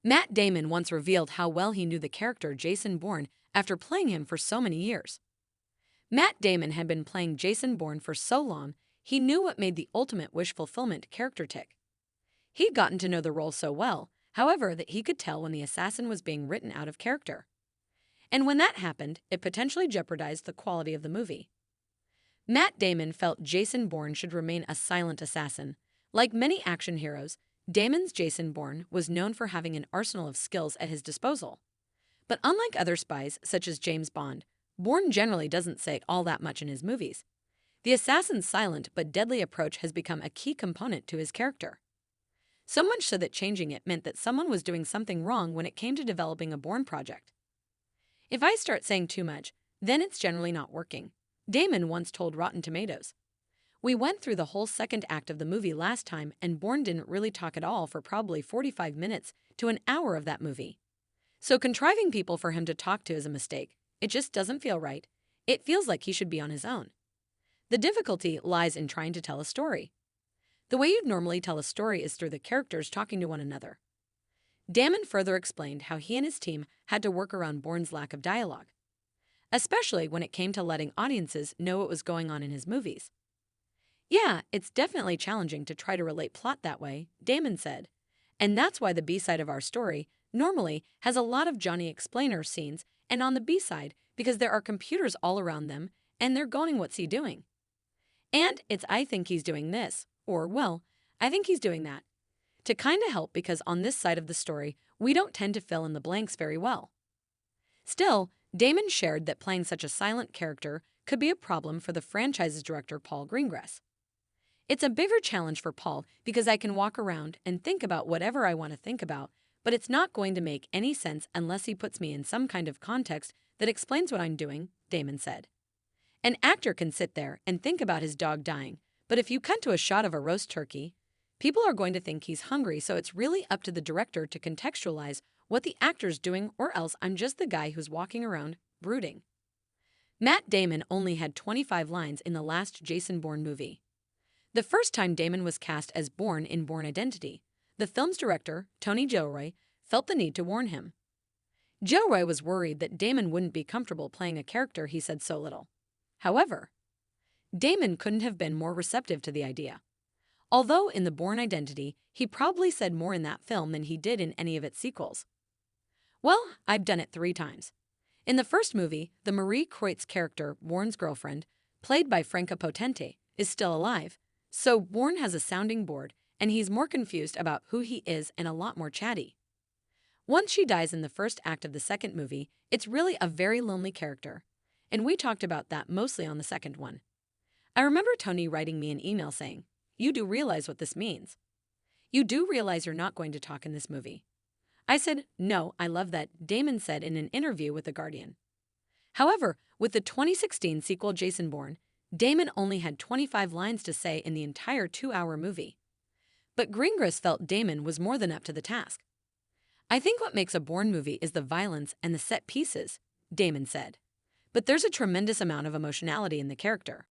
Matt Damon once revealed how well he knew the character Jason Bourne after playing him for so many years. Matt Damon had been playing Jason Bourne for so long, he knew what made the ultimate wish fulfillment character tick. He'd gotten to know the role so well, however, that he could tell when the assassin was being written out of character. And when that happened, it potentially jeopardized the quality of the movie. Matt Damon felt Jason Bourne should remain a silent assassin. Like many action heroes, Damon's Jason Bourne was known for having an arsenal of skills at his disposal. But unlike other spies, such as James Bond, Bourne generally doesn't say all that much in his movies. The assassin's silent but deadly approach has become a key component to his character. So much so that changing it meant that someone was doing something wrong when it came to developing a Bourne project. If I start saying too much, then it's generally not working, Damon once told Rotten Tomatoes. We went through the whole second act of the movie last time and Bourne didn't really talk at all for probably 45 minutes to an hour of that movie. So contriving people for him to talk to is a mistake. It just doesn't feel right. It feels like he should be on his own. The difficulty lies in trying to tell a story. The way you'd normally tell a story is through the characters talking to one another. Damon further explained how he and his team had to work around Bourne's lack of dialogue, especially when it came to letting audiences know what was going on in his movies. Yeah, it's definitely challenging to try to relate plot that way, Damon said. And that's why the B-side of our story normally has a lot of Johnny Explainer scenes, and on the B-side, because there are computers all around them, and they're going, what's he doing? And it's I think he's doing this, or well, I think he's doing that. To kind of help because on this side of the story, we don't tend to fill in the blanks very well. Still, Damon shared that playing such a silent character could be a problem for the franchise's director Paul Greengrass. It's a bigger challenge for Paul because I can walk around and think about whatever I want to think about, but it's not going to make any sense unless he puts me in some kind of context that explains what I'm doing, Damon said. An actor can sit there and think about his dog dying, but if you cut to a shot of a roast turkey, people are going to think he's hungry, so it's really up to the director to contextualize what the actor's doing, or else I'm just the guy who's walking around, brooding. Matt Damon only had 25 lines in the last Jason Bourne movie. The first time Damon was cast as Bourne in Bourne Identity, the film's director, Tony Gilroy, felt the need to warn him. Gilroy was worried that Damon wouldn't be comfortable playing a character he said so little. However, Damon couldn't have been more receptive to the idea. Although in the Bourne Identity, he probably said more in that film than he did in any of its sequels. Well, I've done it 3 times. In the first movie, the Marie Kreutz character, Bourne's girlfriend, played by Franca Potente, is still alive, so Bourne has a sounding board, and he's more confused about who he is and a lot more chatty. Once she dies in the first act of the second movie, it's really a very lonely character, and we talked about that mostly on the second one. I remember Tony writing me an email saying, "You do realize what this means. You do realize you're not going to talk in this movie." I said, "No, I love that," Damon said in an interview with The Guardian. However, with the 2016 sequel Jason Bourne, Damon only had 25 lines to say in the entire 2-hour movie. But Greengrass felt Damon was more than up to the task. "I think what makes a Bourne movie is the violence and the set pieces," Damon said. "But there's a tremendous amount of emotionality in the character.